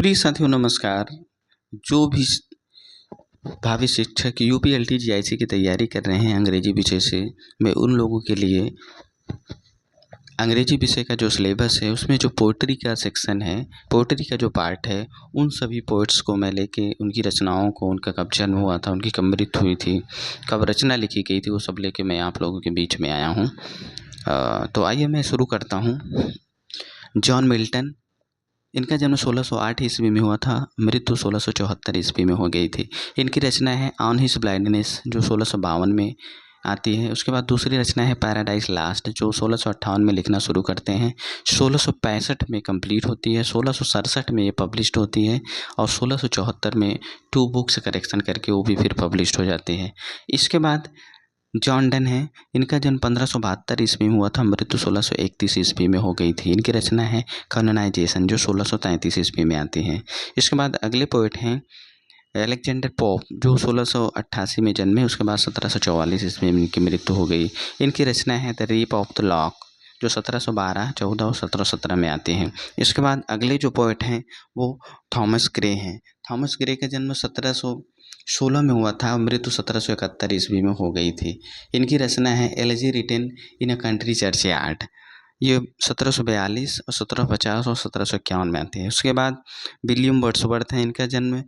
प्रिय साथियों नमस्कार। जो भी भावी शिक्षक यूपीएलटी जीआईसी की तैयारी कर रहे हैं अंग्रेजी विषय से, मैं उन लोगों के लिए अंग्रेजी विषय का जो सिलेबस है उसमें जो पोएट्री का सेक्शन है, पोएट्री का जो पार्ट है, उन सभी पोएट्स को मैं लेके उनकी रचनाओं को, उनका कब जन्म हुआ था, उनकी कब मृत्यु हुई थी, कब रचना लिखी गई थी, वो सब लेके मैं आप लोगों के बीच में आया हूँ। तो आइए मैं शुरू करता हूँ। जॉन मिल्टन, इनका जन्म 1608 ईस्वी में हुआ था, मृत्यु 1674 ईस्वी में हो गई थी। इनकी रचना है ऑन हिज ब्लाइंडनेस जो 1652 में आती है। उसके बाद दूसरी रचना है पैराडाइज लास्ट जो 1658 में लिखना शुरू करते हैं, 1665 में कंप्लीट होती है, 1667 में ये पब्लिश्ड होती है और 1674 में 2 बुक्स करेक्शन करके वो भी फिर पब्लिश्ड हो जाती है। इसके बाद जॉन डन है, इनका जन्म 1572 ईस्वी में हुआ था, मृत्यु 1631 ईस्वी में हो गई थी। इनकी रचना है कॉलोनाइजेशन जो 1633 ईस्वी में आती है। इसके बाद अगले पोएट हैं अलेक्जेंडर पोप जो 1688 में जन्मे, उसके बाद 1744 ईस्वी में इनकी मृत्यु हो गई। इनकी रचना है the rape of the lock जो 1712, 14 और 1717 में आते हैं। इसके बाद अगले जो पोएट हैं वो थॉमस ग्रे हैं। थॉमस ग्रे का जन्म 1716 में हुआ था, मृत्यु 1771 ईस्वी में हो गई थी। इनकी रचना है elegy written in a country churchyard, ये 1742 और 1750 और 1751 में आती है। उसके बाद विलियम वर्ड्सवर्थ हैं, इनका जन्म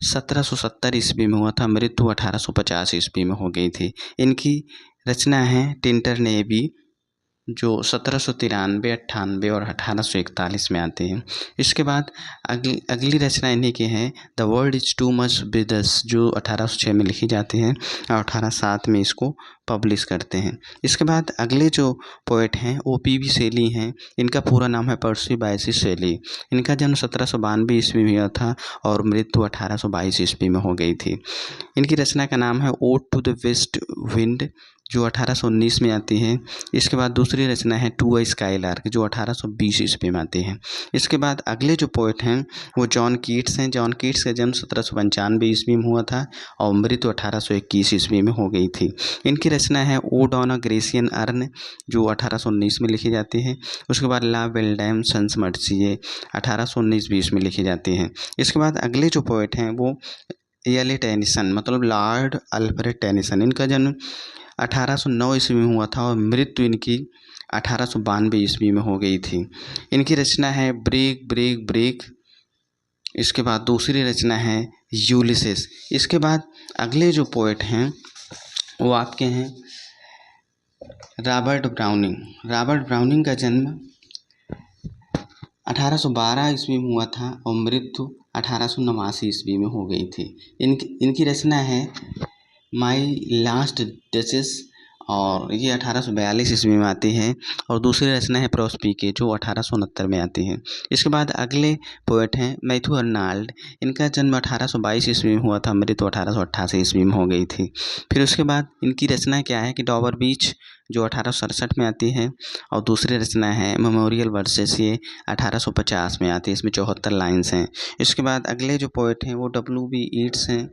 1770 ईस्वी में हुआ था, मृत्यु 1850 ईस्वी में हो गई थी। इनकी रचना है टिंटर नेबी जो 1793, 98 और 1841 में आते हैं। इसके बाद अगली रचना इन्हीं की है the world is too much with us जो 1806 में लिखी जाती है और 1807 में इसको पब्लिश करते हैं। इसके बाद अगले जो पोएट हैं वो पीवी शेली हैं। इनका पूरा नाम है पर्सी बायसी शेली। इनका जन्म 1792 ईस्वी में हुआ था और मृत्यु 1822 ईस्वी में हो गई थी। इनकी रचना का नाम है ode to the west wind जो 1819 में आती है। इसके बाद दूसरी रचना है टू अ स्काईलार्क जो 1820 ईस्वी में आती है। इसके बाद अगले जो पोएट हैं वो जॉन कीट्स हैं। जॉन कीट्स का जन्म 1795 ईस्वी में हुआ था और मृत्यु 1821 ईस्वी में हो गई थी। इनकी रचना है odd on a Grecian earn जो 1819 में लिखी जाती है। उसके बाद ला बेल्डैम सन्स मर्सिए 1819-20 में लिखी जाती है। इसके बाद अगले जो पोएट हैं वो एले टेनिसन मतलब लॉर्ड अल्फ्रेड टेनिसन। इनका जन्म 1809 ईस्वी में हुआ था और मृत्यु इनकी 1892 ईस्वी में हो गई थी। इनकी रचना है ब्रेक ब्रेक ब्रेक। इसके बाद दूसरी रचना है यूलिसेस। इसके बाद अगले जो पोएट हैं वो आपके हैं रॉबर्ट ब्राउनिंग। रॉबर्ट ब्राउनिंग का जन्म 1812 ईस्वी में हुआ था और मृत्यु 1889 ईस्वी में हो गई थी। इनकी रचना है माई लास्ट डचेस और ये 1842 ईस्वी में आती है और दूसरी रचना है प्रोस्पिके जो 1869 में आती है। इसके बाद अगले पोएट हैं मैथ्यू अर्नाल्ड। इनका जन्म 1822 ईस्वी में हुआ था, मृत्यु 1888 ईस्वी में हो गई थी। फिर उसके बाद इनकी रचना क्या है कि डॉबर बीच जो 1867 में आती है और दूसरी रचना है मेमोरियल वर्सेस, ये 1850 में आती है। इसमें 74 लाइन्स हैं। इसके बाद अगले जो पोएट हैं वो W.B. ईट्स हैं।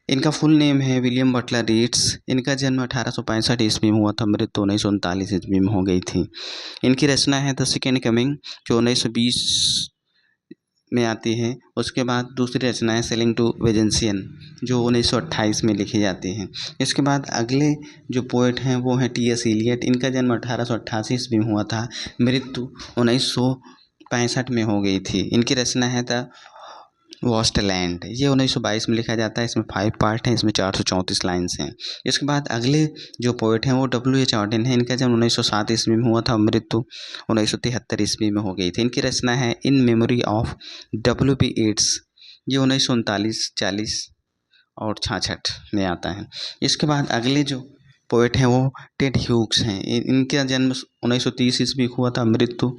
इनका फुल नेम है विलियम बटलर ईट्स। इनका जन्म 1865 ईस्वी में हुआ था, मृत्यु 1939 ईस्वी में हो गई थी। इनकी रचना है द सेकेंड कमिंग जो 1920 में आती है। उसके बाद दूसरी रचना है सेलिंग टू वेजेंसियन जो 1928 में लिखी जाती है। इसके बाद अगले जो पोएट हैं वो हैं T.S. एलियट। इनका जन्म 1888 ईस्वी में हुआ था, मृत्यु 1965 में हो गई थी। इनकी रचना है द वॉस्टलैंड, ये 1922 में लिखा जाता है। इसमें 5 पार्ट हैं, इसमें 434 लाइन्स हैं। इसके बाद अगले जो पोएट हैं वो W.H. ऑडेन है। इनका जन्म 1907 ईस्वी में हुआ था, मृत्यु 1973 ईस्वी में हो गई थी। इनकी रचना है in memory of W.B. Yeats, ये 1939, 40 और 66 में आता है। इसके बाद अगले जो पोएट हैं वो टेड ह्यूग्स हैं। इनका जन्म 1930 ईस्वी हुआ था, मृत्यु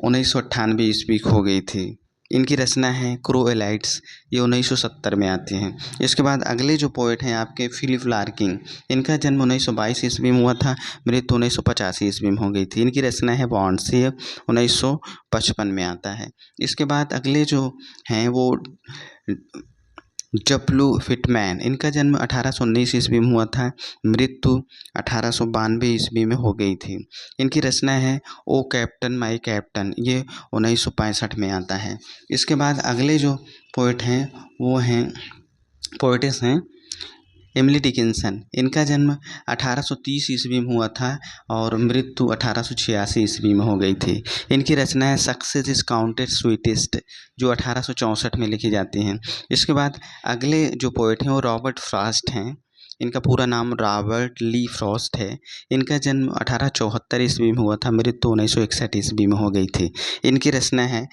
1998 ईस्वी हो गई थी। इनकी रचना है क्रोएलाइट्स, ये 1970 में आती हैं। इसके बाद अगले जो पोएट हैं आपके फिलिप लार्किन। इनका जन्म 1922 ईस्वी में हुआ था, मृत्यु 1985 ईस्वी में हो गई थी। इनकी रचना है बॉन्ड्स, ये 1955 में आता है। इसके बाद अगले जो हैं वो जपलू फिटमैन, इनका जन्म 1819 ईस्वी में हुआ था, मृत्यु 1892 ईस्वी में हो गई थी। इनकी रचना है ओ कैप्टन माई कैप्टन, ये 1965 में आता है। इसके बाद अगले जो पोइट हैं वो हैं पोइटिस हैं एमिली डिकिंसन। इनका जन्म 1830 ईस्वी में हुआ था और मृत्यु 1886 ईस्वी में हो गई थी। इनकी रचना है सक्सेस इज काउंटेड स्वीटेस्ट, जो 1864 में लिखी जाती हैं। इसके बाद अगले जो पोइट हैं वो रॉबर्ट फ्रॉस्ट हैं। इनका पूरा नाम रॉबर्ट ली फ्रॉस्ट है। इनका जन्म 1874 ईस्वी में हुआ था, मृत्यु 1961 ईस्वी में हो गई थी। इनकी रचना है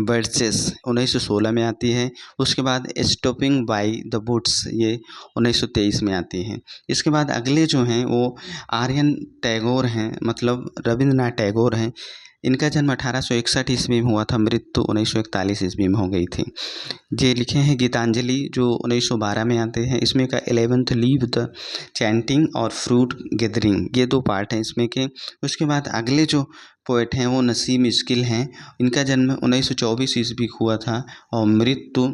बर्चेस, 1916 में आती है। उसके बाद स्टॉपिंग बाय द वुड्स, ये 1923 में आती है। इसके बाद अगले जो हैं वो आर्यन टैगोर हैं, मतलब रविंद्रनाथ टैगोर हैं। इनका जन्म 1861 ईस्वी में हुआ था, मृत्यु 1941 ईस्वी में हो गई थी। ये लिखे हैं गीतांजलि, जो 1912 में आते हैं। इसमें का 11th लीव द चैंटिंग और फ्रूट गैदरिंग, ये 2 पार्ट हैं इसमें के। उसके बाद अगले जो पोएट हैं वो नसीम इस्किल हैं। इनका जन्म 1924 ईस्वी को हुआ था और मृत्यु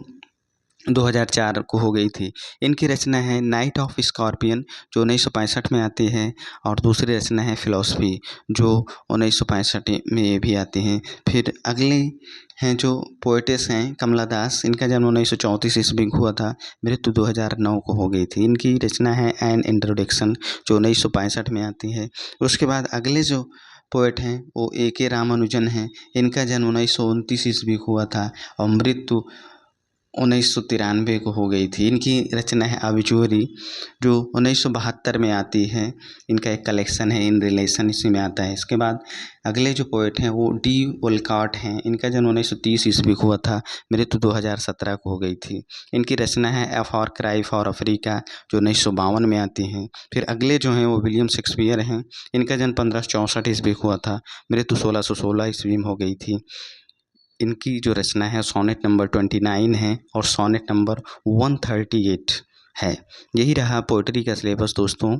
2004 को हो गई थी। इनकी रचना है नाइट ऑफ स्कॉर्पियन, जो 1965 में आती है, और दूसरी रचना है फिलॉसफी, जो 1965 में ये भी आती हैं। फिर अगले हैं जो पोएटिस हैं कमला दास। इनका जन्म 1934 ईस्वी को हुआ था, मृत्यु 2009 को हो गई थी। इनकी रचना है एन इंट्रोडक्शन, जो 1965 में आती है। उसके बाद अगले जो पोएट हैं वो A.K. रामानुजन हैं। इनका जन्म 1929 ईस्वी को हुआ था और मृत्यु 1993 को हो गई थी। इनकी रचना है ऑब्जुअरी, जो 1972 में आती है। इनका एक कलेक्शन है इन रिलेशन, इसी में आता है। इसके बाद अगले जो पोएट हैं वो डी वोलकॉट हैं। इनका जन्म 1930 ईस्वी को हुआ था, मृत्यु 2017 को हो गई थी। इनकी रचना है A for cry for Africa, जो 1952 में आती हैं। फिर अगले जो हैं वो विलियम शेक्सपियर हैं। इनका जन्म 1564 ईस्वी को हुआ था, मृत्यु 1616 ईस्वी में हो गई थी। इनकी जो रचना है सोनेट नंबर 29 है और सोनेट नंबर 138 है। यही रहा पोइट्री का सिलेबस दोस्तों।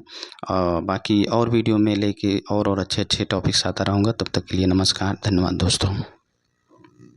बाकी और वीडियो में लेके और अच्छे अच्छे टॉपिक्स आता रहूँगा। तब तक के लिए नमस्कार, धन्यवाद दोस्तों।